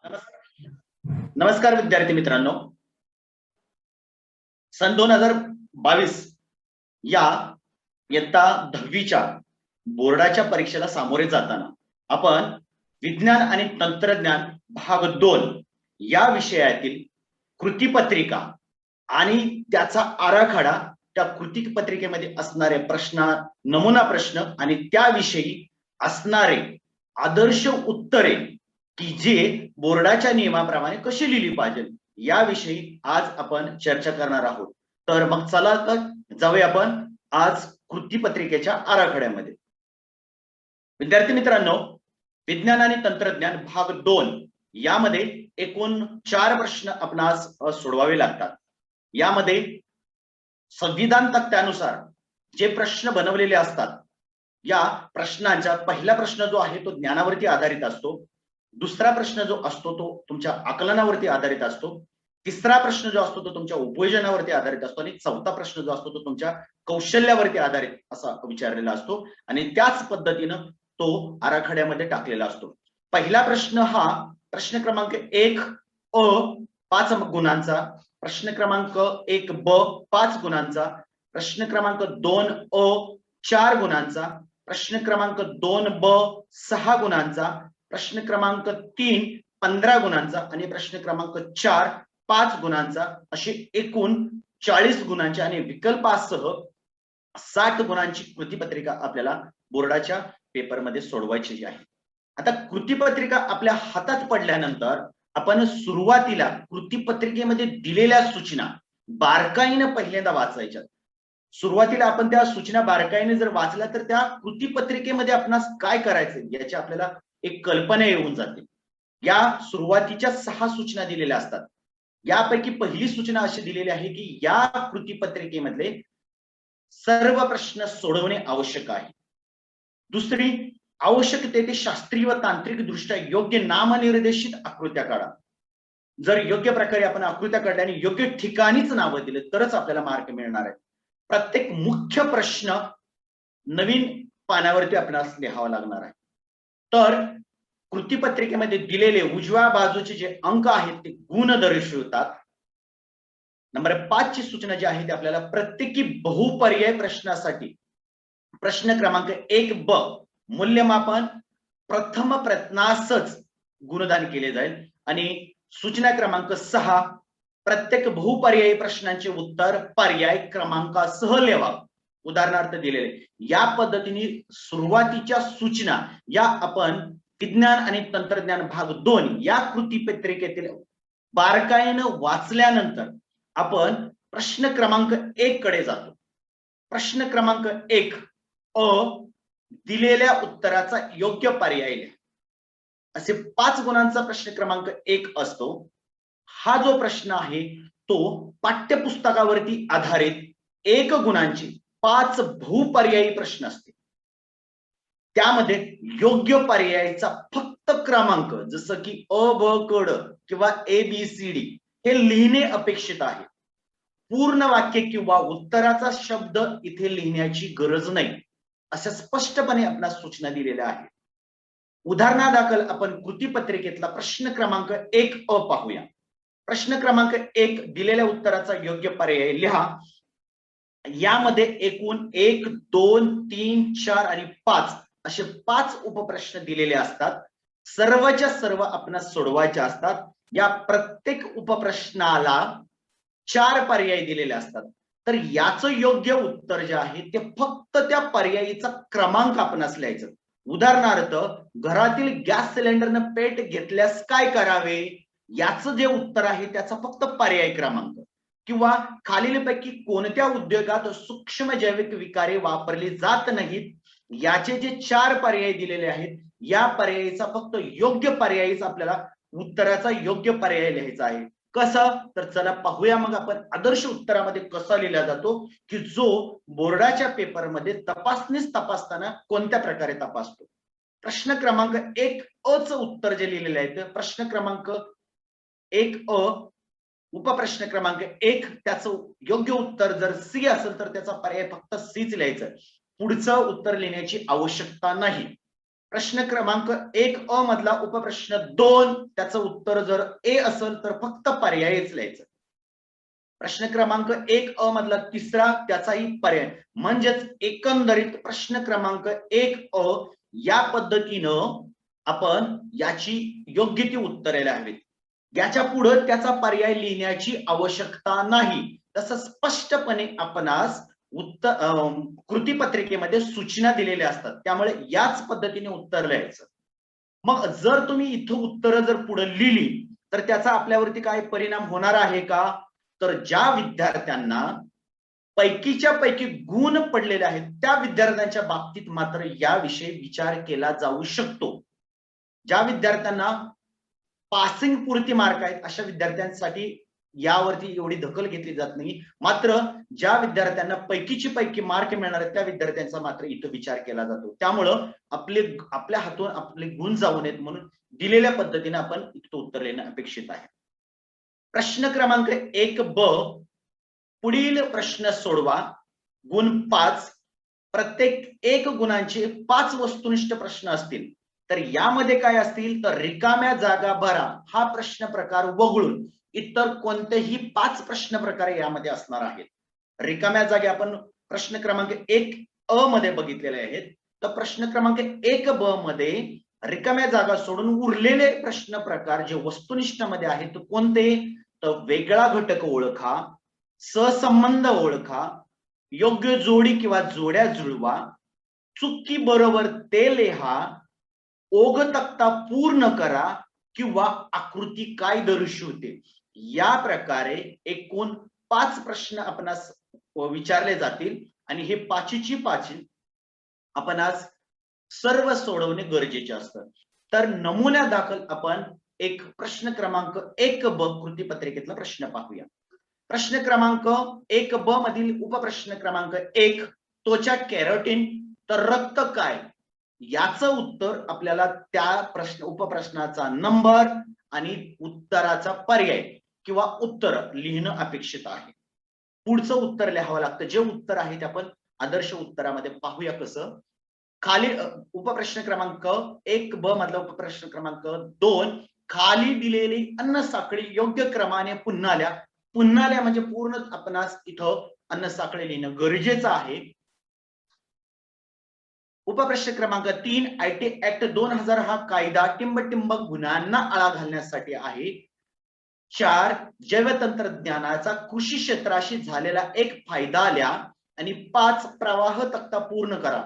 नमस्कार विद्यार्थी मित्रांनो, सन 2022 या इयत्ता 10वीच्या बोर्डाच्या परीक्षेला सामोरे जाताना आपण विज्ञान आणि तंत्रज्ञान भाग 2 या विषयातील कृतीपत्रिका आणि त्याचा आराखडा, त्या कृतीपत्रिकेमध्ये असणारे प्रश्न, नमुना प्रश्न आणि त्याविषयी असणारे आदर्श उत्तरे की जे बोर्डाच्या नियमाप्रमाणे कशी लिहिली पाहिजे याविषयी आज आपण चर्चा करणार आहोत. तर मग चला तर जाऊया आपण आज कृतीपत्रिकेच्या आराखड्यामध्ये. विद्यार्थी मित्रांनो, विज्ञान आणि तंत्रज्ञान भाग 2 यामध्ये एकूण 4 प्रश्न आपणास सोडवावे लागतात. यामध्ये संविधान तक्त्यानुसार जे प्रश्न बनवलेले असतात, या प्रश्नांचा पहिला प्रश्न जो आहे तो ज्ञानावरती आधारित असतो, दुसरा प्रश्न जो असतो तो तुमच्या आकलनावरती आधारित असतो, तिसरा प्रश्न जो असतो तो तुमच्या उपयोजनावरती आधारित असतो आणि चौथा प्रश्न जो असतो तो तुमच्या कौशल्यावरती आधारित असा विचारलेला असतो आणि त्याच पद्धतीनं तो आराखड्यामध्ये टाकलेला असतो. पहिला प्रश्न हा प्रश्न क्रमांक 1 अ 5 गुणांचा, प्रश्न क्रमांक 1 ब 5 गुणांचा, प्रश्न क्रमांक 2 अ 4 गुणांचा, प्रश्न क्रमांक 2 ब 6 गुणांचा, प्रश्न क्रमांक 3 15 गुणांचा आणि प्रश्न क्रमांक 4 5 गुणांचा, असे एकूण 40 गुणांच्या आणि विकल्पासह 60 गुणांची कृतीपत्रिका आपल्याला बोर्डाच्या पेपरमध्ये सोडवायची आहे. आता कृतीपत्रिका आपल्या हातात पडल्यानंतर आपण सुरुवातीला कृतीपत्रिकेमध्ये दिलेल्या सूचना बारकाईने पहिल्यांदा वाचायच्या. सुरुवातीला आपण त्या सूचना बारकाईने जर वाचल्या तर त्या कृतीपत्रिकेमध्ये आपणास काय करायचं याची आपल्याला एक कल्पना येऊन जाते. या सुरुवातीच्या 6 सूचना दिलेल्या असतात. यापैकी पहिली सूचना अशी दिलेली आहे की या कृतीपत्रिकेमधले सर्व प्रश्न सोडवणे आवश्यक आहे. दुसरी, आवश्यक ते शास्त्रीय व तांत्रिक दृष्ट्या योग्य नामनिर्देशित आकृत्या काढा. जर योग्य प्रकारे आपण आकृत्या काढल्या आणि योग्य ठिकाणीच नावं दिले तरच आपल्याला मार्क मिळणार आहे. प्रत्येक मुख्य प्रश्न नवीन पानावरती आपल्याला लिहावा लागणार आहे. तर कृतीपत्रिकेमध्ये दिलेले उजव्या बाजूचे जे अंक आहेत ते गुण दर्शवतात. नंबर 5 ची सूचना जी आहे ती आपल्याला प्रत्येकी बहुपर्याय प्रश्नासाठी प्रश्न क्रमांक 1 ब मूल्यमापन प्रथम प्रयत्नासच गुणदान केले जाईल आणि सूचना क्रमांक 6 प्रत्येक बहुपर्यायी प्रश्नांचे उत्तर पर्याय क्रमांकासह लिहावा. उदाहरणार्थ दिलेले या पद्धतीने सुरुवातीच्या सूचना या आपण विज्ञान आणि तंत्रज्ञान भाग 2 या कृतीपत्रिकेतील बारकाईने वाचल्यानंतर आपण प्रश्न क्रमांक 1 कडे जातो. प्रश्न क्रमांक 1 अ दिलेल्या उत्तराचा योग्य पर्याय लिहा. असे 5 गुणांचा प्रश्न क्रमांक 1 असतो. हा जो प्रश्न आहे तो पाठ्यपुस्तकावरती आधारित 1 गुणांची 5 बहुपर्यायी प्रश्न असते. त्यामध्ये योग्य पर्यायाचा फक्त क्रमांक जसं की अ ब क ड किंवा ए बी सी डी हे लिहिणे अपेक्षित आहे. पूर्ण वाक्य किंवा उत्तराचा शब्द इथे लिहिण्याची गरज नाही, अशा स्पष्टपणे आपल्याला सूचना दिलेल्या आहेत. उदाहरणादाखल आपण कृतीपत्रिकेतला प्रश्न क्रमांक 1 अ पाहूया. प्रश्न क्रमांक 1 दिलेल्या उत्तराचा योग्य पर्याय लिहा. यामध्ये एकूण 1 2 3 4 आणि 5 असे 5 उपप्रश्न दिलेले असतात. सर्वच्या सर्व आपणास सोडवायचे असतात. या प्रत्येक उपप्रश्नाला 4 पर्याय दिलेले असतात. तर याचं योग्य उत्तर जे आहे ते फक्त त्या पर्यायीचा क्रमांक आपणास लिहायचं. उदाहरणार्थ, घरातील गॅस सिलेंडरनं पेट घेतल्यास काय करावे याचं जे उत्तर आहे त्याचा फक्त पर्याय क्रमांक, किंवा खालीलपैकी कोणत्या उद्योगात सूक्ष्म जैविक विकारे वापरली जात नाहीत याचे जे 4 पर्याय दिलेले आहेत या पर्यायाचा फक्त योग्य पर्यायीच आपल्याला उत्तराचा योग्य पर्याय लिहायचा आहे. कसं, तर चला पाहूया मग आपण आदर्श उत्तरामध्ये कसा लिहिला जातो की जो बोर्डाच्या पेपरमध्ये तपासताना कोणत्या प्रकारे तपासतो. प्रश्न क्रमांक 1 अ चं उत्तर जे लिहिलेलं आहे ते प्रश्न क्रमांक 1 अ उपप्रश्न क्रमांक 1 त्याचं योग्य उत्तर जर सी असेल तर त्याचा पर्याय फक्त सीच लिहायचं. पुढचं उत्तर लिहिण्याची आवश्यकता नाही. प्रश्न क्रमांक 1 मधला उपप्रश्न 2 त्याचं उत्तर जर ए असेल तर फक्त पर्यायच लिहायचं. प्रश्न क्रमांक 1 मधला तिसरा त्याचाही पर्याय, म्हणजेच एकंदरीत प्रश्न क्रमांक 1 या पद्धतीनं आपण याची योग्य ती उत्तरे लिहावीत. याच्या पुढे त्याचा पर्याय लिहिण्याची आवश्यकता नाही. तसं स्पष्टपणे आपणास कृतीपत्रिकेमध्ये सूचना दिलेल्या असतात, त्यामुळे याच पद्धतीने उत्तर लिहायचं. मग जर तुम्ही इथं उत्तर जर पुढे लिहिली तर त्याचा आपल्यावरती काय परिणाम होणार आहे का? तर ज्या विद्यार्थ्यांना पैकीच्या पैकी गुण पडलेले आहेत त्या विद्यार्थ्यांच्या बाबतीत मात्र याविषयी विचार केला जाऊ शकतो. ज्या विद्यार्थ्यांना पासिंग पुरती मार्क आहेत अशा विद्यार्थ्यांसाठी यावरती एवढी दखल घेतली जात नाही. मात्र ज्या विद्यार्थ्यांना पैकीची पैकी मार्क मिळणार आहेत त्या विद्यार्थ्यांचा मात्र इथं विचार केला जातो. त्यामुळं आपल्या हातून आपले गुण जाऊ नयेत म्हणून दिलेल्या पद्धतीने आपण इथं उत्तर लिहिणं अपेक्षित आहे. प्रश्न क्रमांक 1 पुढील प्रश्न सोडवा. गुण 5. प्रत्येक 1 गुणांचे 5 वस्तुनिष्ठ प्रश्न असतील तर यामध्ये काय असतील तर रिकाम्या जागा भरा हा प्रश्न प्रकार वगळून इतर कोणतेही 5 प्रश्न प्रकार यामध्ये असणार आहेत. रिकाम्या जागी आपण प्रश्न क्रमांक 1 मध्ये बघितलेले आहेत. तर प्रश्न क्रमांक 1 मध्ये रिकाम्या जागा सोडून उरलेले प्रश्न प्रकार जे वस्तुनिष्ठ मध्ये आहेत कोणते? तर वेगळा घटक ओळखा, सहसंबंध ओळखा, योग्य जोडी किंवा जोड्या जुळवा, चुकी बरोबर ते लिहा, ओघ तक्ता पूर्ण करा किंवा आकृती काय दर्शवते. या प्रकारे एकूण 5 प्रश्न आपणास विचारले जातील आणि हे पाचीची पाची आपण आज सर्व सोडवणे गरजेचे असतं. तर नमुन्या दाखल आपण एक प्रश्न क्रमांक 1 कृतीपत्रिकेतला प्रश्न पाहूया. प्रश्न क्रमांक 1 मधील उपप्रश्न क्रमांक 1 त्वचा कॅरोटीन तर रक्त काय? याचं उत्तर आपल्याला त्या उपप्रश्नाचा नंबर आणि उत्तराचा पर्याय किंवा उत्तर लिहिणं अपेक्षित आहे. पुढचं उत्तर लिहावं लागतं. जे उत्तर आहे ते आपण आदर्श उत्तरामध्ये पाहूया कसं. खाली उपप्रश्न क्रमांक 1 मधला उपप्रश्न क्रमांक 2 खाली दिलेली अन्न साखळी योग्य क्रमाने पुन्हा लिहा. पुन्हा लिहा म्हणजे पूर्ण आपणास इथं अन्न साखळी लिहिणं गरजेचं आहे. उपप्रश्न क्रमांक 3 IT ऍक्ट 2000 हा कायदा टिंबटिंबक गुन्ह्यांना आळा घालण्यासाठी आहे. 4 जैवतंत्रज्ञानाचा कृषी क्षेत्राशी झालेला एक फायदा लिहा आणि 5 प्रवाह तक्ता पूर्ण करा.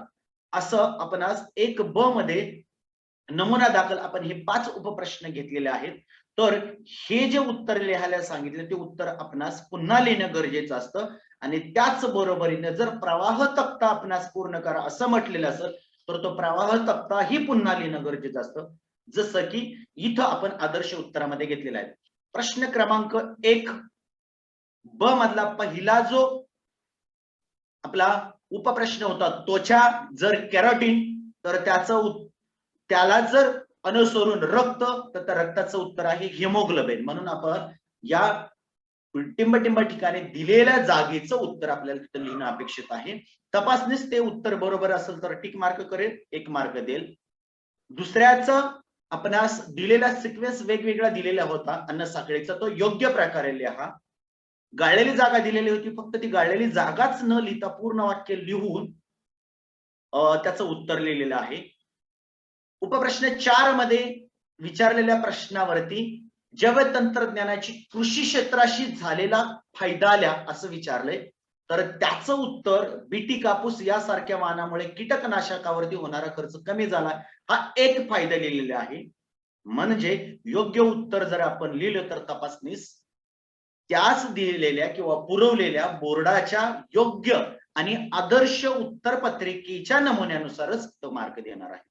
असं आपण आज 1 मध्ये नमुना दाखल आपण हे 5 उपप्रश्न घेतलेले आहेत. तर हे जे उत्तर लिहायला सांगितले ते उत्तर आपणास पुन्हा लिहिणं गरजेचं असतं आणि त्याच बरोबरीने जर प्रवाह तक्ता आपणास पूर्ण करा असं म्हटलेलं असेल तर तो प्रवाह तक्ता ही पुन्हा लिहिणं गरजेचं असतं. जसं की इथं आपण आदर्श उत्तरामध्ये घेतलेला आहे. प्रश्न क्रमांक 1 मधला पहिला जो आपला उपप्रश्न होता त्वचा जर कॅरोटीन तर त्याला जर अनुसरून रक्त तर त्या रक्ताचं उत्तर आहे हिमोग्लोबिन. म्हणून आपण या टिंबटिंब ठिकाणी दिलेल्या जागेचं उत्तर आपल्याला तिथं लिहिणं अपेक्षित आहे. तपासणीस ते उत्तर बरोबर असेल तर टिक मार्क करेल, 1 मार्क देईल. दुसऱ्याचं आपणास दिलेला सिक्वेन्स वेगवेगळा दिलेला होता अन्न साखळीचा तो योग्य प्रकारे लिहा. गाळलेली जागा दिलेली होती फक्त ती गाळलेली जागाच न लिहिता पूर्ण वाक्य लिहून त्याचं उत्तर लिहिलेलं आहे. उपप्रश्न 4 मध्ये विचारलेल्या प्रश्नावरती जैवतंत्रज्ञानाची कृषी क्षेत्राशी झालेला फायदा लिहा असं विचारलंय. तर त्याचं उत्तर बीटी कापूस यासारख्या वाहनामुळे कीटकनाशकावरती होणारा खर्च कमी झाला हा एक फायदा लिहिलेला आहे. म्हणजे योग्य उत्तर जर आपण लिहिलं तर तपासणीस त्याच दिलेल्या किंवा पुरवलेल्या बोर्डाच्या योग्य आणि आदर्श उत्तर पत्रिकेच्या नमुन्यानुसारच तो मार्क देणार आहे.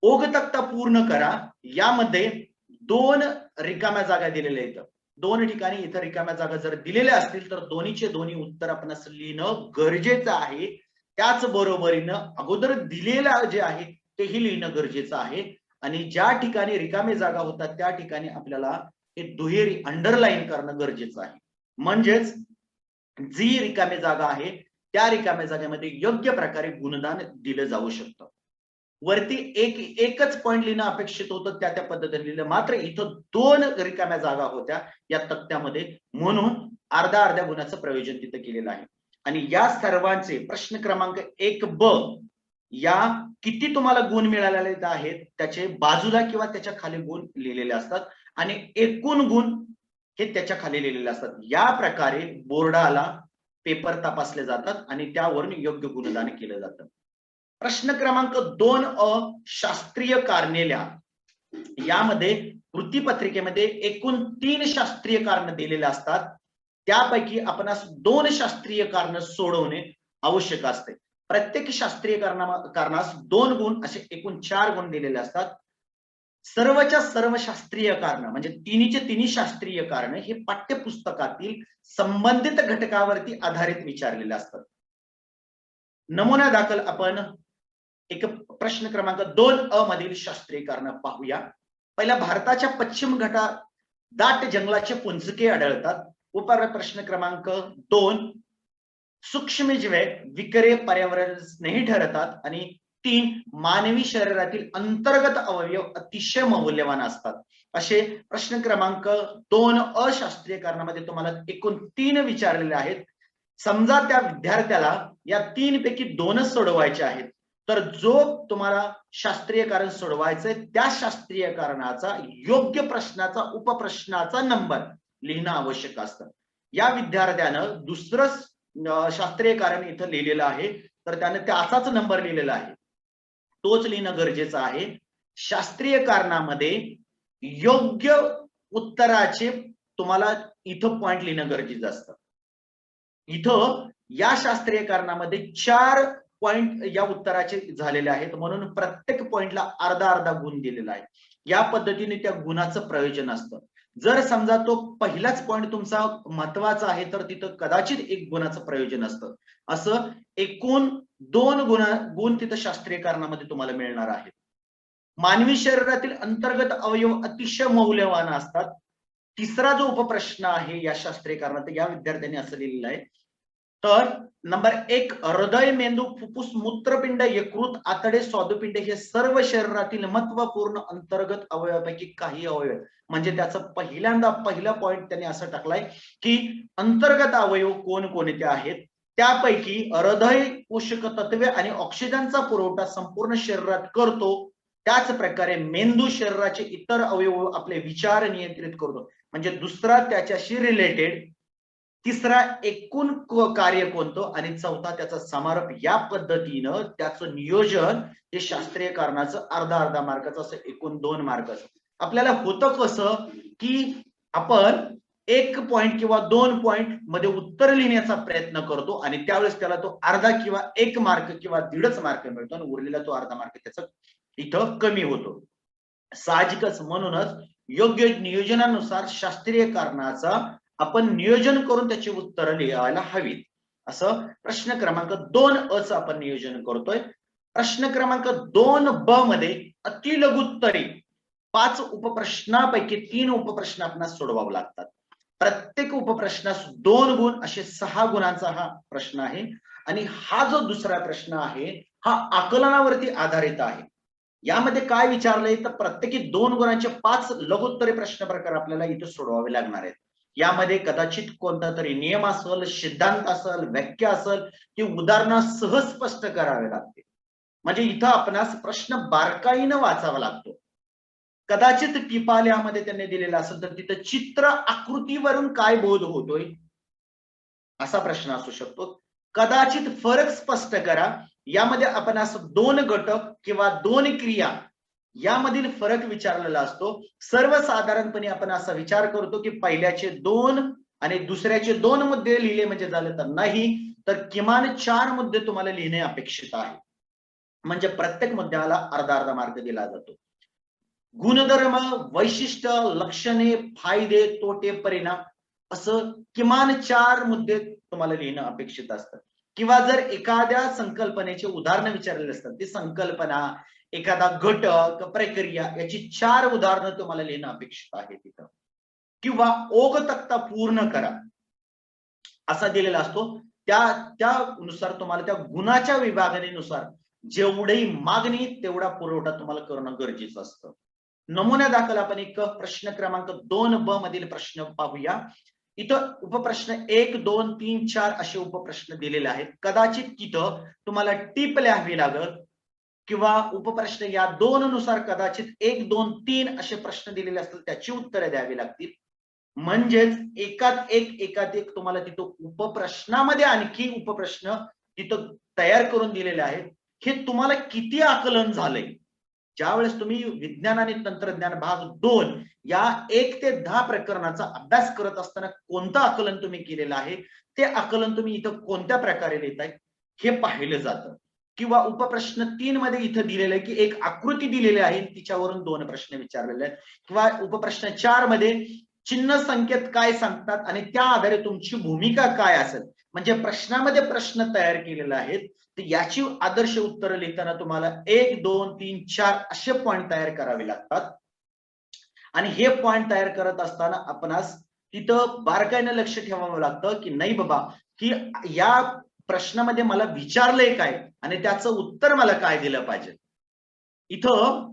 ओघ तक्ता पूर्ण करा. यामध्ये 2 रिकाम्या जागा दिलेल्या आहेत. 2 ठिकाणी इथं रिकाम्या जागा जर दिलेल्या असतील तर दोन्हीचे दोन्ही उत्तर आपण लिहिणं गरजेचं आहे. त्याच बरोबरीनं अगोदर दिलेलं जे आहे तेही लिहिणं गरजेचं आहे आणि ज्या ठिकाणी रिकामी जागा होतात त्या ठिकाणी आपल्याला हे दुहेरी अंडरलाईन करणं गरजेचं आहे. म्हणजेच जी रिकामी जागा आहे त्या रिकाम्या जागेमध्ये योग्य प्रकारे गुणदान दिलं जाऊ शकतं. वरती एकच पॉईंट लिहिणं अपेक्षित होतं, त्या पद्धतीने लिहिलं. मात्र इथं 2 रिकाम्या जागा होत्या या तक्त्यामध्ये, म्हणून अर्ध्या गुणाचं प्रयोजन तिथं केलेलं आहे. आणि या सर्वांचे प्रश्न क्रमांक 1ब या किती तुम्हाला गुण मिळालेले आहेत त्याचे बाजूला किंवा त्याच्या खाली गुण लिहिलेले असतात आणि एकूण गुण हे त्याच्या खाली लिहिलेले असतात. या प्रकारे बोर्डाला पेपर तपासले जातात आणि त्यावरून योग्य गुणदान केलं जातं. प्रश्न क्रमांक 2अ शास्त्रीय कारणे लिहा. यामध्ये वृत्तीपत्रिकेमध्ये एकूण 3 शास्त्रीय कारण दिलेले असतात. त्यापैकी आपणास 2 शास्त्रीय कारण सोडवणे आवश्यक असते. प्रत्येक शास्त्रीय कारणास 2 गुण असे एकूण 4 गुण दिलेले असतात. सर्वच्या सर्व शास्त्रीय कारण म्हणजे तिन्हीचे तिन्ही शास्त्रीय कारण हे पाठ्यपुस्तकातील संबंधित घटकावरती आधारित विचारलेले असतात. नमुना दाखल आपण एक प्रश्न क्रमांक 2अ मधील शास्त्रीय कारण पाहूया. पहिला, भारताच्या पश्चिम घाटात दाट जंगलाचे पुंजके आढळतात. प्रश्न क्रमांक 2, सूक्ष्मजीवे विकरे पर्यावरण स्नेही ठरतात. आणि 3, मानवी शरीरातील अंतर्गत अवयव अतिशय मौल्यवान असतात. असे प्रश्न क्रमांक 2अ शास्त्रीय कारणामध्ये तुम्हाला एकूण 3 विचारलेले आहेत. समजा त्या विद्यार्थ्याला या 3 पैकी 2च सोडवायचे आहेत, तर जो तुम्हाला शास्त्रीय कारण सोडवायचंय त्या शास्त्रीय कारणाचा योग्य प्रश्नाचा उपप्रश्नाचा नंबर लिहिणं आवश्यक असतं. या विद्यार्थ्यानं दुसरं शास्त्रीय कारण इथं लिहिलेलं आहे, तर त्यानं त्याचाच नंबर लिहिलेला आहे, तोच लिहिणं गरजेचं आहे. शास्त्रीय कारणामध्ये योग्य उत्तराचे तुम्हाला इथं पॉइंट लिहिणं गरजेचं असतं. इथं या शास्त्रीय कारणामध्ये 4 पॉइंट या उत्तराचे झालेले आहेत, म्हणून प्रत्येक पॉइंटला अर्धा गुण दिलेला आहे. या पद्धतीने त्या गुणाचं प्रयोजन असतं. जर समजा तो पहिलाच पॉइंट तुमचा महत्वाचा आहे तर तिथं कदाचित 1 गुणाचं प्रयोजन असतं. असं एकूण 2 गुण तिथं शास्त्रीय कारणामध्ये तुम्हाला मिळणार आहेत. मानवी शरीरातील अंतर्गत अवयव अतिशय मौल्यवान असतात. तिसरा जो उपप्रश्न आहे या शास्त्रीय कारणात, या विद्यार्थ्यांनी असं लिहिलेलं आहे. तर नंबर 1, हृदय, मेंदू, फुफ्फुस, मूत्रपिंड, यकृत, आतडे, स्वादुपिंड हे सर्व शरीरातील महत्वपूर्ण अंतर्गत अवयवापैकी काही अवयव. म्हणजे त्याचं पहिला पॉइंट त्यांनी असं टाकलाय की अंतर्गत अवयव कोणकोणते आहेत. त्यापैकी हृदय पोषक तत्वे आणि ऑक्सिजनचा पुरवठा संपूर्ण शरीरात करतो. त्याच प्रकारे मेंदू शरीराचे इतर अवयव आपले विचार नियंत्रित करतो. म्हणजे दुसरा त्याच्याशी रिलेटेड, तिसरा एकूण कार्य कोणतं आणि चौथा त्याचा समारोप. या पद्धतीनं त्याचं नियोजन हे शास्त्रीय कारणाचं अर्धा मार्काचं असं एकूण 2 मार्काचं. आपल्याला होतं कसं की आपण 1 पॉइंट किंवा 2 पॉइंट मध्ये उत्तर लिहिण्याचा प्रयत्न करतो आणि त्यावेळेस त्याला तो अर्धा किंवा 1 मार्क किंवा 1.5 मार्क मिळतो आणि उरलेला तो अर्धा मार्क त्याचा इथं कमी होतो. साहजिकच, म्हणूनच योग्य नियोजनानुसार शास्त्रीय कारणाचा आपण नियोजन करून त्याची उत्तरं लिहायला हवीत. असं प्रश्न क्रमांक 2अ चं आपण नियोजन करतोय. प्रश्न क्रमांक 2ब मध्ये अतिलघुत्तरी 5 उपप्रश्नापैकी 3 उपप्रश्न आपणास सोडवावे लागतात. प्रत्येक उपप्रश्नास 2 गुण असे 6 गुणांचा हा प्रश्न आहे. आणि हा जो दुसरा प्रश्न आहे हा आकलनावरती आधारित आहे. यामध्ये काय विचारलंय तर प्रत्येकी 2 गुणांचे 5 लघुत्तरे प्रश्न प्रकार आपल्याला इथे सोडवावे लागणार आहेत. यामध्ये कदाचित कोणता तरी नियम असेल, सिद्धांत असेल, व्याख्या असेल, की उदाहरणं सहज स्पष्ट करावे लागते. म्हणजे इथं आपणास प्रश्न बारकाईनं वाचावा लागतो. कदाचित पिपाल्यामध्ये त्यांनी दिलेला असेल तर तिथं चित्र आकृतीवरून काय बोध होतोय असा प्रश्न असू शकतो. कदाचित फरक स्पष्ट करा. यामध्ये आपण असं 2 घटक किंवा 2 क्रिया यामधील फरक विचारलेला असतो. सर्वसाधारणपणे आपण असा विचार करतो की पहिल्याचे 2 आणि दुसऱ्याचे 2 मुद्दे लिहिले म्हणजे झालं, तर नाही, तर किमान 4 मुद्दे तुम्हाला लिहिणे अपेक्षित आहे. म्हणजे प्रत्येक मुद्द्याला अर्धा मार्क दिला जातो. गुणधर्म, वैशिष्ट्य, लक्षणे, फायदे, तोटे, परिणाम असं किमान 4 मुद्दे तुम्हाला लिहिणं अपेक्षित असतं. किंवा जर एखाद्या संकल्पनेचे उदाहरण विचारलेले असतात, ती संकल्पना, एखादा घटक, प्रक्रिया याची 4 उदाहरणं तुम्हाला लिहिणं अपेक्षित आहे तिथं. किंवा ओघ तक्ता पूर्ण करा असा दिलेला असतो. त्यानुसार तुम्हाला त्या गुणाच्या विभागणीनुसार जेवढी मागणी तेवढा पुरवठा तुम्हाला करणं गरजेचं असतं. नमुन्या दाखल आपण एक प्रश्न क्रमांक 2ब मधील प्रश्न पाहूया. इथं उपप्रश्न 1, 2, 3, 4 असे उपप्रश्न दिलेले आहेत. कदाचित तिथं तुम्हाला टीप लिहावी लागल किंवा उपप्रश्न या 2 नुसार कदाचित 1, 2, 3 असे प्रश्न दिलेले असतील, त्याची उत्तरे द्यावी लागतील. म्हणजेच एकात एक तुम्हाला तिथं उपप्रश्नामध्ये आणखी उपप्रश्न तिथं तयार करून दिलेले आहेत. हे तुम्हाला किती आकलन झालंय, ज्यावेळेस तुम्ही विज्ञान आणि तंत्रज्ञान भाग 2 या 1 ते 10 प्रकरणाचा अभ्यास करत असताना कोणतं आकलन तुम्ही केलेलं आहे, ते आकलन तुम्ही इथं कोणत्या प्रकारे लिहिताय हे पाहिलं जातं. किंवा उपप्रश्न 3 मध्ये इथं दिलेलं आहे की एक आकृती दिलेली आहे, तिच्यावरून 2 प्रश्न विचारलेले आहेत. किंवा उपप्रश्न 4 मध्ये चिन्ह संकेत काय सांगतात आणि त्या आधारे तुमची भूमिका काय असेल, म्हणजे प्रश्नामध्ये प्रश्न तयार केलेले आहेत. तर याची आदर्श उत्तरं लिहिताना तुम्हाला 1, 2, 3, 4 असे पॉइंट तयार करावे लागतात. आणि हे पॉइंट तयार करत असताना आपणास तिथं बारकाईनं लक्ष ठेवावं लागतं की नाही बाबा, की या प्रश्नामध्ये मला विचारलंय काय आणि त्याचं उत्तर मला काय दिलं पाहिजे. इथं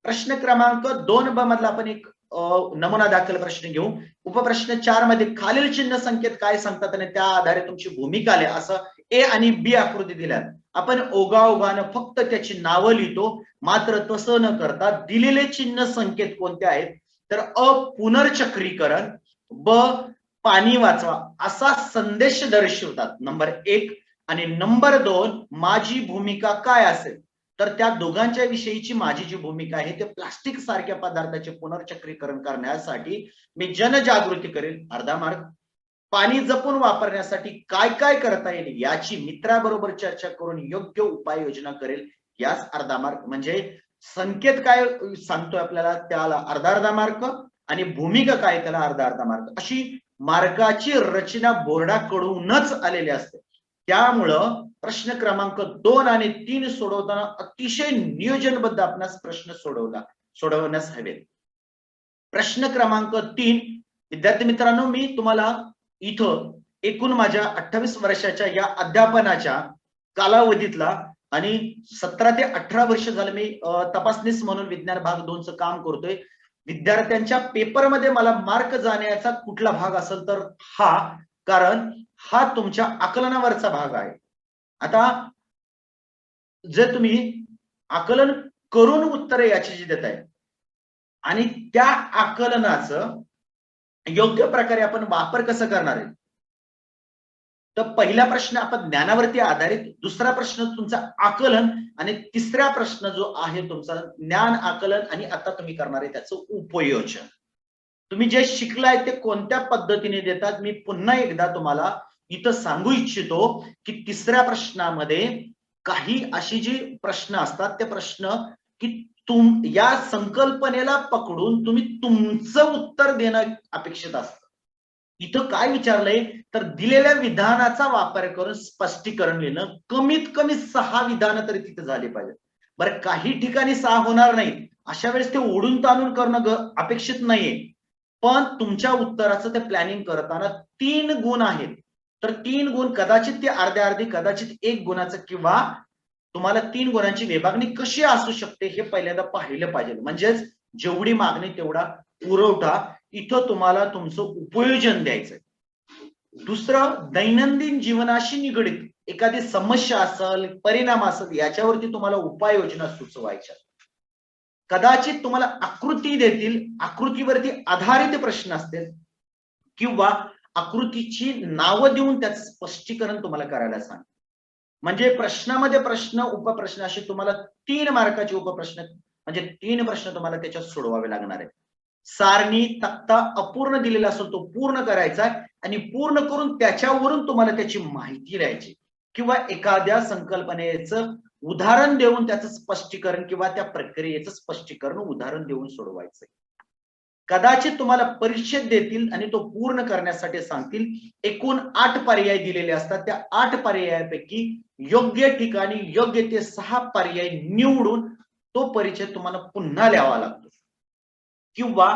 प्रश्न क्रमांक 2ब मधला आपण एक नमुना दाखल प्रश्न घेऊ. उपप्रश्न 4 मध्ये खालील चिन्ह संकेत काय सांगतात आणि त्या आधारे तुमची भूमिका लिहा, असं ए आणि बी आकृती दिल्यात. आपण ओघाओघानं फक्त त्याची नावं लिहितो, मात्र तसं न करता दिलेले चिन्ह संकेत कोणते आहेत तर अ पुनर्चक्रीकरण, ब पाणी वाचवा असा संदेश दर्शवतात नंबर 1. आणि नंबर 2 माझी भूमिका काय असेल, तर त्या दोघांच्या विषयीची माझी जी भूमिका आहे ते प्लास्टिक सारख्या पदार्थाचे पुनर्चक्रीकरण करण्यासाठी मी जनजागृती करेल, अर्धा मार्क. पाणी जपून वापरण्यासाठी काय काय करता येईल याची मित्राबरोबर चर्चा करून योग्य उपाययोजना करेल, यास अर्धा मार्क. म्हणजे संकेत काय सांगतोय आपल्याला त्याला अर्धा मार्क आणि भूमिका काय त्याला अर्धा मार्क, अशी मार्काची रचना बोर्डाकडूनच आलेली असते. त्यामुळं प्रश्न क्रमांक 2 आणि 3 सोडवताना अतिशय नियोजनबद्ध आपणास प्रश्न सोडवण्यास हवेत. प्रश्न क्रमांक 3 विद्यार्थी मित्रांनो, मी तुम्हाला इथं एकूण माझ्या 28 वर्षाच्या या अध्यापनाच्या कालावधीतला आणि 17 ते 18 वर्ष झालं मी तपासनीस म्हणून विज्ञान भाग 2चं काम करतोय. विद्यार्थ्यांच्या पेपरमध्ये मला मार्क जाण्याचा कुठला भाग असेल तर हा, कारण हा तुमच्या आकलनावरचा भाग आहे. आता जर तुम्ही आकलन करून उत्तरे याची जी देताय आणि त्या आकलनाचं योग्य प्रकारे आपण वापर कसं करणार आहे, तर पहिला प्रश्न आपण ज्ञानावरती आधारित, दुसरा प्रश्न तुमचा आकलन आणि तिसरा प्रश्न जो आहे तुमचा ज्ञान आकलन आणि आता तुम्ही करणार आहे त्याचं उपयोजन. तुम्ही जे शिकलाय ते कोणत्या पद्धतीने देतात, मी पुन्हा एकदा तुम्हाला इथं सांगू इच्छितो की तिसऱ्या प्रश्नामध्ये काही अशी जी प्रश्न असतात ते प्रश्न की या संकल्पनेला पकडून तुम्ही तुमचं उत्तर देणं अपेक्षित असतं. इथं काय विचारलंय तर दिलेल्या विधानाचा वापर करून स्पष्टीकरण लिहिणं, कमीत कमी 6 विधानं तरी तिथे झाली पाहिजे. बरं, काही ठिकाणी 6 होणार नाही, अशा वेळेस ते ओढून ताणून करणं अपेक्षित नाहीये. पण तुमच्या उत्तराचं ते प्लॅनिंग करताना 3 गुण आहेत, तर 3 गुण कदाचित ते अर्धे कदाचित 1 गुणाचं किंवा तुम्हाला 3 गुणांची विभागणी कशी असू शकते हे पहिल्यांदा पाहिलं पाहिजे. म्हणजेच जेवढी मागणी तेवढा पुरवठा, इथं तुम्हाला तुमचं उपयोजन द्यायचंय. दुसरं, दैनंदिन जीवनाशी निगडित एखादी समस्या असेल, परिणाम असेल, याच्यावरती तुम्हाला उपाययोजना सुचवायच्या. कदाचित तुम्हाला आकृती देतील, आकृतीवरती आधारित प्रश्न असतील किंवा आकृतीची नावं देऊन त्याचं स्पष्टीकरण तुम्हाला करायला सांग. म्हणजे प्रश्नामध्ये प्रश्न उपप्रश्न असे तुम्हाला 3 मार्काचे उपप्रश्न, म्हणजे 3 प्रश्न तुम्हाला त्याच्यात सोडवावे लागणार आहेत. सारणी तक्ता अपूर्ण दिलेला असेल तो पूर्ण करायचा आणि पूर्ण करून त्याच्यावरून तुम्हाला त्याची माहिती द्यायची किंवा एखाद्या संकल्पनेचं उदाहरण देऊन त्याचं स्पष्टीकरण किंवा त्या प्रक्रियेचं स्पष्टीकरण उदाहरण देऊन सोडवायचंय. कदाचित तुम्हाला परीक्षेत देतील आणि तो पूर्ण करण्यासाठी सांगतील. एकूण 8 पर्याय दिलेले असतात, त्या 8 पर्यायापैकी योग्य ठिकाणी योग्य ते 6 पर्याय निवडून तो परिचय तुम्हाला पुन्हा लिहावा लागतो. किंवा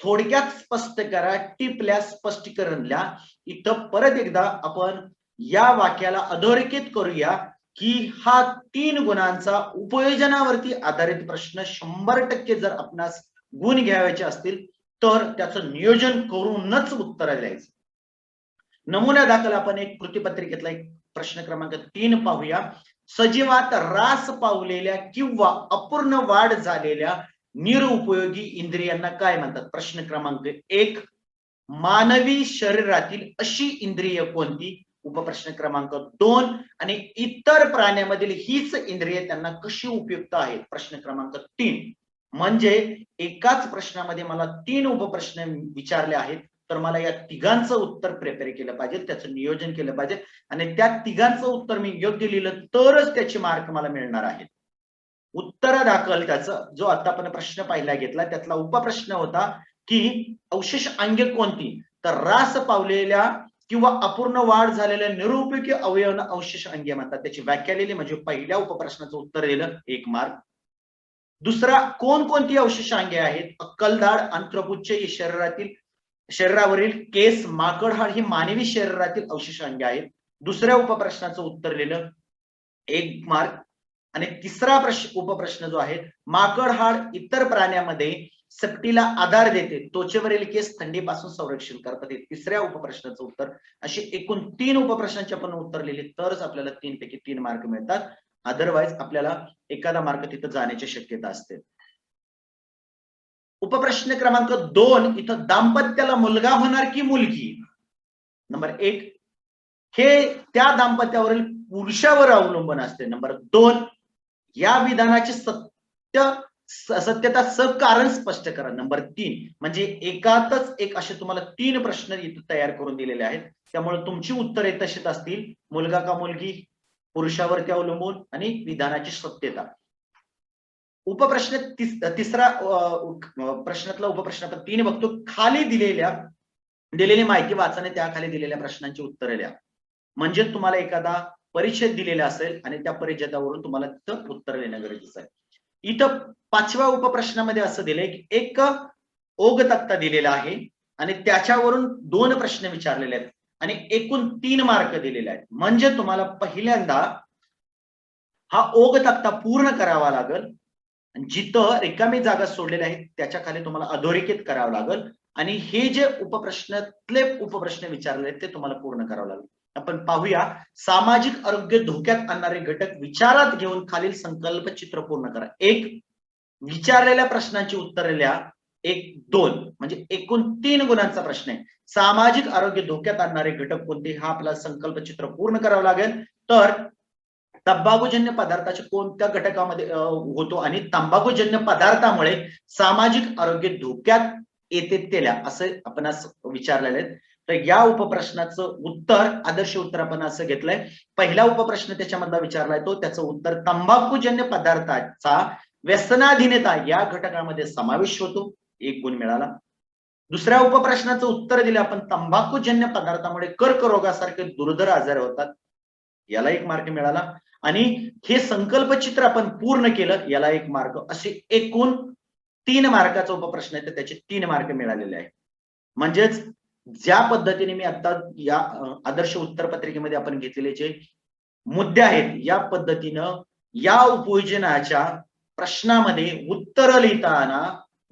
थोडक्यात स्पष्ट करा, टिपल्या, स्पष्टीकरण लिहा. इथं परत एकदा आपण या वाक्याला अधोरेखित करूया की हा 3 गुणांचा उपयोजनावरती आधारित प्रश्न 100% जर आपणास गुण घ्यायचे असतील तर त्याचं नियोजन करूनच उत्तर द्यायचं. नमुन्यादाखल आपण एक कृतीपत्रिकेतला एक प्रश्न क्रमांक 3 पाहूया. सजीवात रास पावलेल्या किंवा अपूर्ण वाढ झालेल्या निरुपयोगी इंद्रियांना काय म्हणतात? प्रश्न क्रमांक 1, मानवी शरीरातील अशी इंद्रिय कोणती? उपप्रश्न क्रमांक 2, आणि इतर प्राण्यामधील हीच इंद्रिये त्यांना कशी उपयुक्त आहेत? प्रश्न क्रमांक 3. म्हणजे एकाच प्रश्नामध्ये मला 3 उपप्रश्न विचारले आहेत, तर मला या तिघांचं उत्तर प्रिपेअर केलं पाहिजे, त्याचं नियोजन केलं पाहिजे, आणि त्या तिघांचं उत्तर मी योग्य लिहिलं तरच त्याचे मार्क मला मिळणार आहेत. उत्तर दाखल त्याचा जो आता आपण प्रश्न पाहिला घेतला त्यातला उपप्रश्न होता की अवशेष अंगे कोणती? तर रास पावलेल्या किंवा अपूर्ण वाढ झालेल्या निरुपयोगी अवयवांना अवशेष अंगे म्हणतात. त्याची व्याख्या लिहिली, म्हणजे पहिल्या उपप्रश्नाचं उत्तर दिलं 1 मार्क. दुसरा, कोणकोणती अवशेष अंगे आहेत? अक्कलदाढ, अंत्रपुच्छ ही शरीरावरील केस, माकडहाड ही मानवी शरीरातील अवशेष अंगे आहेत. दुसऱ्या उपप्रश्नाचं उत्तर लिहिलं 1 मार्क. आणि तिसरा उपप्रश्न जो आहे, माकड हाड इतर प्राण्यामध्ये सक्तीला आधार देते, त्वचेवरील केस थंडीपासून संरक्षण करतात. तिसऱ्या उपप्रश्नाचं उत्तर. अशी एकूण 3 उपप्रश्नांची आपण उत्तर लिहिली तरच आपल्याला 3 पैकी 3 मार्क मिळतात. अदरवाईज आपल्याला एखादा मार्क तिथं जाण्याची शक्यता असते. उपप्रश्न क्रमांक 2, इथं दाम्पत्याला मुलगा होणार की मुलगी? नंबर 1, हे त्या दाम्पत्यावरील पुरुषावर अवलंबून असते. नंबर 2, या विधानाची सत्यता कारण स्पष्ट करा. नंबर 3, म्हणजे एकातच एक असे तुम्हाला 3 प्रश्न इथे तयार करून दिलेले आहेत, त्यामुळे तुमची उत्तरे तशीच असतील. मुलगा का मुलगी, पुरुषावरती अवलंबून, आणि विधानाची सत्यता. उपप्रश्न तिसरा प्रश्नातला उपप्रश्न आपण 3 बघतो. खाली दिलेली माहिती वाचाने त्याखाली दिलेल्या प्रश्नांची उत्तरे द्या. म्हणजे तुम्हाला एखादा परिच्छेद दिलेला असेल आणि त्या परिच्छेदावरून तुम्हाला तिथं उत्तर देणं गरजेचं आहे. इथं 5व्या उपप्रश्नामध्ये असं दिलंय की एक ओघ तक्ता दिलेला आहे आणि त्याच्यावरून 2 प्रश्न विचारलेले आहेत आणि एकूण 3 मार्क दिलेले आहेत. म्हणजे तुम्हाला पहिल्यांदा हा ओघ तक्ता पूर्ण करावा लागेल, जिथं रिकामी जागा सोडलेल्या आहेत त्याच्या खाली तुम्हाला अधोरेखित करावं लागेल, आणि हे जे उपप्रश्न विचारले ते तुम्हाला पूर्ण करावं लागेल. आपण पाहूया. सामाजिक आरोग्य धोक्यात आणणारे घटक विचारात घेऊन खालील संकल्प चित्र पूर्ण करा. 1, विचारलेल्या प्रश्नांची उत्तरे लिहा. 1, 2, म्हणजे एकूण 3 गुणांचा प्रश्न आहे. सामाजिक आरोग्य धोक्यात आणणारे घटक कोणते? हा आपला संकल्प चित्र पूर्ण करावं लागेल. तर तंबाखूजन्य पदार्थाच्या कोणत्या घटकामध्ये होतो आणि तंबाखूजन्य पदार्थामुळे सामाजिक आरोग्य धोक्यात येते तेल्या, असं आपण विचारलेलं आहे. तर या उपप्रश्नाचं उत्तर, आदर्श उत्तर आपण असं घेतलंय. पहिला उपप्रश्न त्याच्यामधला विचारलाय तो, त्याचं उत्तर तंबाखूजन्य पदार्थाचा व्यसनाधीनता या घटकामध्ये समावेश होतो, 1 गुण मिळाला. दुसऱ्या उपप्रश्नाचं उत्तर दिलं आपण, तंबाखूजन्य पदार्थामुळे कर्करोगासारखे दुर्धर आजार होतात, याला 1 मार्क मिळाला. आणि हे संकल्पचित्र आपण पूर्ण केलं, याला 1 मार्क. असे एकूण 3 मार्काचा उपप्रश्न आहे, तर त्याचे 3 मार्क मिळालेले आहेत. म्हणजेच ज्या पद्धतीने मी आता या आदर्श उत्तर पत्रिकेमध्ये आपण घेतलेले जे मुद्दे आहेत, या पद्धतीनं या उपयोजनाच्या प्रश्नामध्ये उत्तर लिहिताना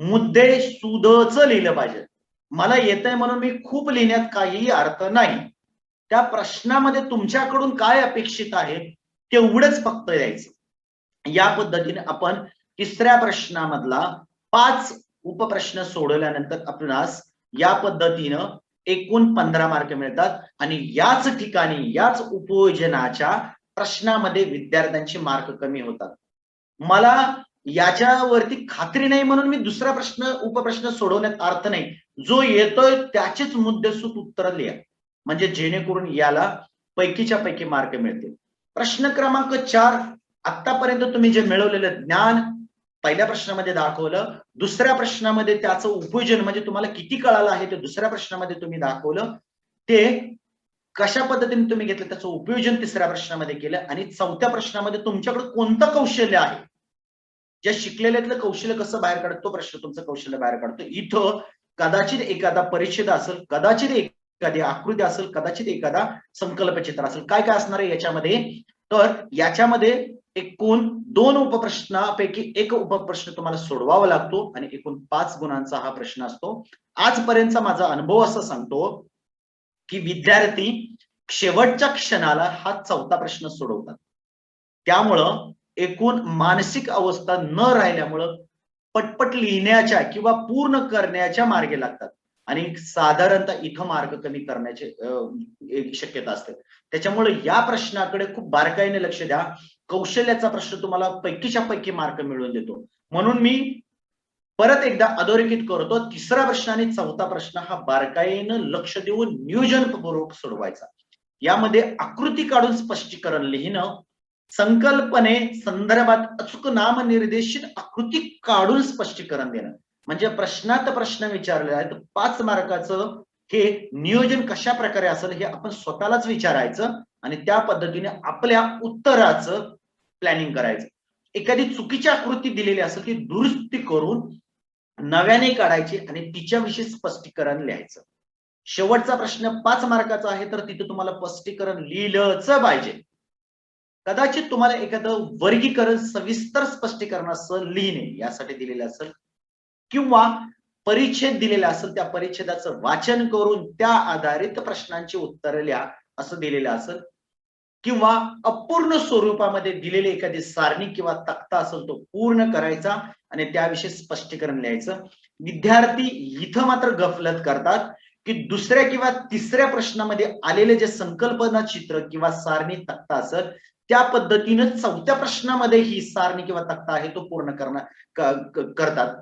मुद्दे सुधच लिहिलं पाहिजे. मला येतंय म्हणून मी खूप लिहिण्यात काहीही अर्थ नाही. त्या प्रश्नामध्ये तुमच्याकडून काय अपेक्षित आहे तेवढंच फक्त द्यायचं. या पद्धतीने आपण तिसऱ्या प्रश्नामधला 5 उपप्रश्न सोडवल्यानंतर आपणास या पद्धतीनं एकूण 15 मार्क मिळतात, आणि याच ठिकाणी याच उपयोजनाच्या प्रश्नामध्ये विद्यार्थ्यांचे मार्क कमी होतात. मला याच्यावरती खात्री नाही म्हणून मी दुसरा उपप्रश्न सोडवण्यात अर्थ नाही. जो येतोय त्याचेच मुद्देसूद उत्तर लिहा, म्हणजे जेणेकरून याला पैकीच्या पैकी मार्क मिळतील. प्रश्न क्रमांक 4, आतापर्यंत तुम्ही जे मिळवलेलं ज्ञान पहिल्या प्रश्नामध्ये दाखवलं, दुसऱ्या प्रश्नामध्ये त्याचं उपयोजन म्हणजे तुम्हाला किती कळालं आहे ते दुसऱ्या प्रश्नामध्ये तुम्ही दाखवलं. ते कशा पद्धतीने तुम्ही घेतलं त्याचं उपयोजन तिसऱ्या प्रश्नामध्ये केलं, आणि चौथ्या प्रश्नामध्ये तुमच्याकडे कोणतं कौशल्य आहे, ज्या शिकलेल्यातलं कौशल्य कसं बाहेर काढतो, तो प्रश्न तुमचं कौशल्य बाहेर काढतो. इथं कदाचित एखादा परिच्छेद असेल, कदाचित एखादी आकृती असेल, कदाचित एखादा संकल्पचित्र असेल. काय काय असणार आहे याच्यामध्ये? तर याच्यामध्ये एकूण 2 उपप्रश्नापैकी एक उपप्रश्न तुम्हाला सोडवावा लागतो आणि एकूण 5 गुणांचा हा प्रश्न असतो. आजपर्यंतचा माझा अनुभव असं सांगतो की विद्यार्थी शेवटच्या क्षणाला हा 4था प्रश्न सोडवतात. त्यामुळं एकूण मानसिक अवस्था न राहिल्यामुळं पटपट लिहिण्याच्या किंवा पूर्ण करण्याच्या मार्गे लागतात आणि साधारणतः इथं मार्क कमी करण्याची एक शक्यता असते. त्याच्यामुळे या प्रश्नाकडे खूप बारकाईने लक्ष द्या. कौशल्याचा प्रश्न तुम्हाला पैकीच्या पैकी मार्क मिळवून देतो. म्हणून मी परत एकदा अधोरेखित करतो. 3रा प्रश्न आणि 4था प्रश्न हा बारकाईनं लक्ष देऊन नियोजनपूर्वक सोडवायचा. यामध्ये आकृती काढून स्पष्टीकरण लिहिणं, संकल्पने संदर्भात अचूक नामनिर्देशित आकृती काढून स्पष्टीकरण देणं. म्हणजे प्रश्नात प्रश्न विचारले आहेत 5 मार्काचं हे नियोजन कशा प्रकारे असेल हे आपण स्वतःलाच विचारायचं आणि त्या पद्धतीने आपल्या उत्तराचं प्लॅनिंग करायचं. एखादी चुकीची आकृती दिलेली असेल ती दुरुस्ती करून नव्याने काढायची आणि तिच्याविषयी स्पष्टीकरण लिहायचं. शेवटचा प्रश्न 5 मार्काचा आहे तर तिथे तुम्हाला स्पष्टीकरण लिहिलंच पाहिजे. कदाचित तुम्हाला एखादं वर्गीकरण सविस्तर स्पष्टीकरणासह लिहिणे यासाठी दिलेलं असेल किंवा परिच्छेद दिलेला असेल त्या परिच्छेदाचं वाचन करून त्या आधारित प्रश्नांची उत्तरं लिहा असं दिलेलं असेल किंवा अपूर्ण स्वरूपामध्ये दिलेली एखादी सारणी किंवा तक्ता असेल तो पूर्ण करायचा आणि त्याविषयी स्पष्टीकरण लिहायचं. विद्यार्थी इथं मात्र गफलत करतात की दुसऱ्या किंवा तिसऱ्या प्रश्नामध्ये आलेले जे संकल्पना चित्र किंवा सारणी तक्ता असेल त्या पद्धतीनं 4थ्या प्रश्नामध्ये ही सारणी किंवा तक्ता आहे तो पूर्ण करतात.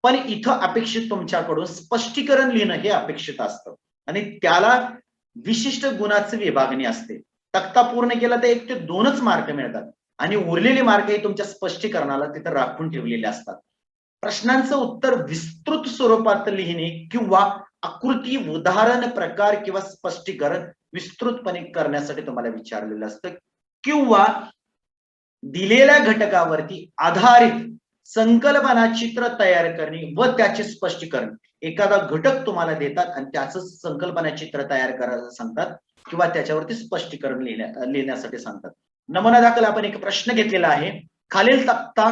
पण इथं अपेक्षित तुमच्याकडून स्पष्टीकरण लिहिणं हे अपेक्षित असतं आणि त्याला विशिष्ट गुणाची विभागणी असते. तक्ता पूर्ण केला तर 1 ते 2च मार्क मिळतात आणि उरलेले मार्क हे तुमच्या स्पष्टीकरणाला तिथे राखून ठेवलेले असतात. प्रश्नांचं उत्तर विस्तृत स्वरूपात लिहिणे किंवा आकृती उदाहरण प्रकार किंवा स्पष्टीकरण विस्तृतपणे करण्यासाठी तुम्हाला विचारलेलं असतं किंवा दिलेल्या घटकावरती आधारित संकल्पना चित्र तयार करणे व त्याचे स्पष्टीकरण. एखादा घटक तुम्हाला देतात आणि त्याचं संकल्पना चित्र तयार करायला सांगतात किंवा त्याच्यावरती स्पष्टीकरण लिहिण्यासाठी सांगतात. नमुना दाखल आपण एक प्रश्न घेतलेला आहे. खालील तक्ता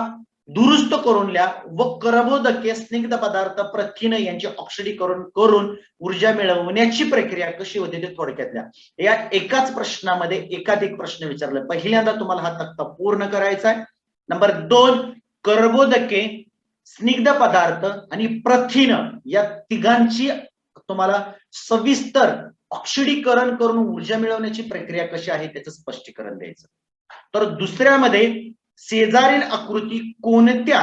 दुरुस्त करून लिहा व कर्बोदके स्निग्ध पदार्थ प्रथिन यांची ऑक्सिडीकरण करून ऊर्जा मिळवण्याची प्रक्रिया कशी होते ते थोडक्यात लिहा. या एकाच प्रश्नामध्ये एकाधिक प्रश्न विचारले. पहिल्यांदा तुम्हाला हा तक्ता पूर्ण करायचा आहे. नंबर 2 कर्बोदके स्निग्ध पदार्थ आणि प्रथिन या तिघांची तुम्हाला सविस्तर ऑक्सिडीकरण करून ऊर्जा मिळवण्याची प्रक्रिया कशी आहे त्याचं स्पष्टीकरण द्यायचं. तर दुसऱ्यामध्ये शेजारील आकृती कोणत्या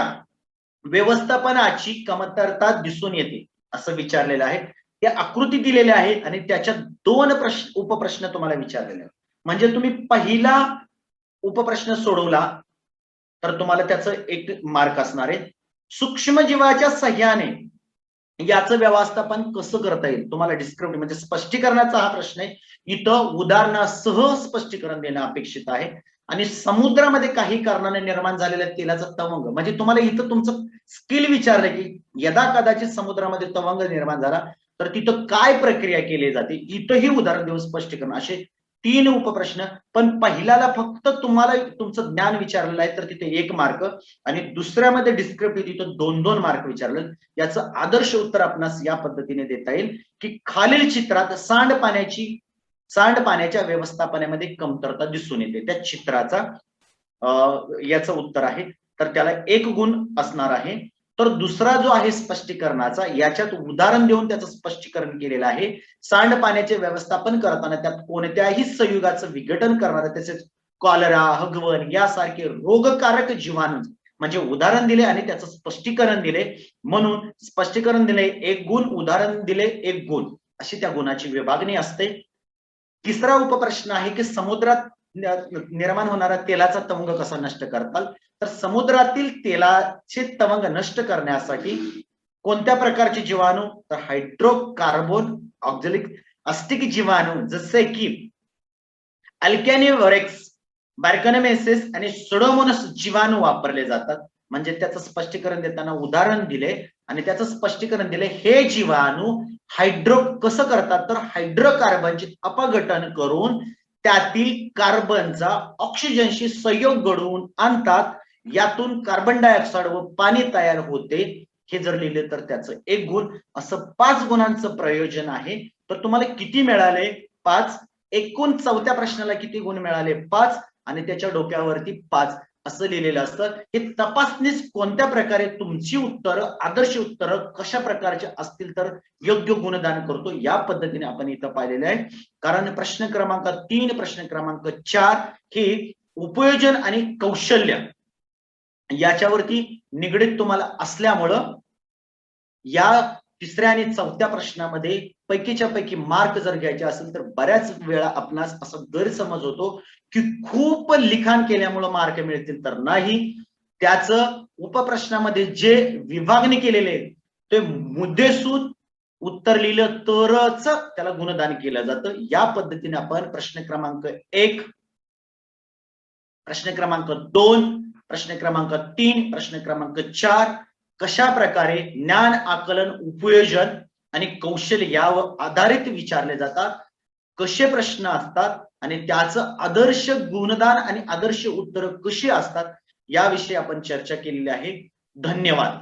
व्यवस्थापनाची कमतरता दिसून येते असं विचारलेलं आहे. त्या आकृती दिलेल्या आहेत आणि त्याच्यात 2 उपप्रश्न तुम्हाला विचारलेले आहेत. म्हणजे तुम्ही पहिला उपप्रश्न सोडवला तर तुम्हाला त्याचं 1 मार्क असणार आहे. सूक्ष्मजीवाच्या सहाय्याने याचं व्यवस्थापन कसं करता येईल तुम्हाला डिस्क्रिप्टिव्ह म्हणजे स्पष्टीकरणाचा हा प्रश्न आहे. इथं उदाहरणासह स्पष्टीकरण देणं अपेक्षित आहे. आणि समुद्रामध्ये काही कारणाने निर्माण झालेल्या तेलाचा तवंग म्हणजे तुम्हाला इथं तुमचं स्किल विचारलं की यदा कदाचित समुद्रामध्ये तवंग निर्माण झाला तर तिथं काय प्रक्रिया केली जाते इथंही उदाहरण देऊन स्पष्टीकरण. असे 3 उपप्रश्न. पण पहिल्याला फक्त तुम्हाला तुमचं ज्ञान विचारलेलं आहे तर तिथे 1 मार्क आणि दुसऱ्यामध्ये डिस्क्रिप्टिव्ह तिथं 2-2 मार्क विचारलं. याचं आदर्श उत्तर आपणास या पद्धतीने देता येईल की खालील चित्रात सांडपाण्याच्या व्यवस्थापनामध्ये कमतरता दिसून येते. त्या चित्राचा याचं उत्तर आहे तर त्याला 1 गुण असणार आहे. तर दुसरा जो आहे स्पष्टीकरणाचा याच्यात उदाहरण देऊन त्याचं स्पष्टीकरण केलेलं आहे. सांडपाण्याचे व्यवस्थापन करताना त्यात कोणत्याही संयुगाचं विघटन करणारे तसेच कॉलरा हगवण यासारखे रोगकारक जीवाणू म्हणजे उदाहरण दिले आणि त्याचं स्पष्टीकरण दिले म्हणून स्पष्टीकरण दिले 1 गुण उदाहरण दिले 1 गुण अशी त्या गुणाची विभागणी असते. 3रा उपप्रश्न आहे की समुद्रात निर्माण होणारा तेलाचा तवंग कसा नष्ट करताल. तर समुद्रातील तेलाचे तवंग नष्ट करण्यासाठी कोणत्या प्रकारचे जीवाणू तर हायड्रोकार्बन ऑक्झॅलिक अस्टिक जीवाणू जसे की अल्कॅनिव्हरेक्स बार्कनोमेसिस आणि सुडोमोनस जीवाणू वापरले जातात. म्हणजे त्याचं स्पष्टीकरण देताना उदाहरण दिले आणि त्याचं स्पष्टीकरण दिले हे जीवाणू कसं करतात तर हायड्रोकार्बनचे अपघटन करून त्यातील कार्बनचा ऑक्सिजनशी संयोग घडवून आणतात, यातून कार्बन डायऑक्साइड व पाणी तयार होते. हे जर लिहिले तर त्याचं 1 गुण. असं 5 गुणांचं प्रयोजन आहे. तर तुम्हाला किती मिळाले? 5. एकूण चौथ्या प्रश्नाला किती गुण मिळाले? 5. आणि त्याच्या डोक्यावरती 5 असं लिहिलेलं असतं. हे तपासणीस कोणत्या प्रकारे तुमची उत्तरं, आदर्श उत्तरं कशा प्रकारचे असतील तर योग्य गुणदान करतो, या पद्धतीने आपण इथं पाहिलेलं आहे. कारण प्रश्न क्रमांक 3, प्रश्न क्रमांक 4 हे उपयोजन आणि कौशल्य याच्यावरती निगडीत तुम्हाला असल्यामुळं या तिसऱ्या आणि चौथ्या प्रश्नामध्ये पैकीच्या पैकी मार्क जर घ्यायचे असेल तर बऱ्याच वेळा आपणास असा गैरसमज होतो की खूप लिखाण केल्यामुळे मार्क मिळतील, तर नाही. त्याचं उपप्रश्नामध्ये जे विभागणी केलेले ते मुद्देसूद उत्तर लिहिलं तरच त्याला गुणदान केलं जातं. या पद्धतीने आपण प्रश्न क्रमांक 1, प्रश्न क्रमांक 2, प्रश्न क्रमांक 3, प्रश्न क्रमांक 4 कशा प्रकारे ज्ञान आकलन, उपयोजन आणि कौशल्य यावर आधारित विचारले जातात, कसे प्रश्न असतात आणि त्याचं आदर्श गुणदान आणि आदर्श उत्तर कशी असतात, याविषयी आपण चर्चा केलेली आहे. धन्यवाद.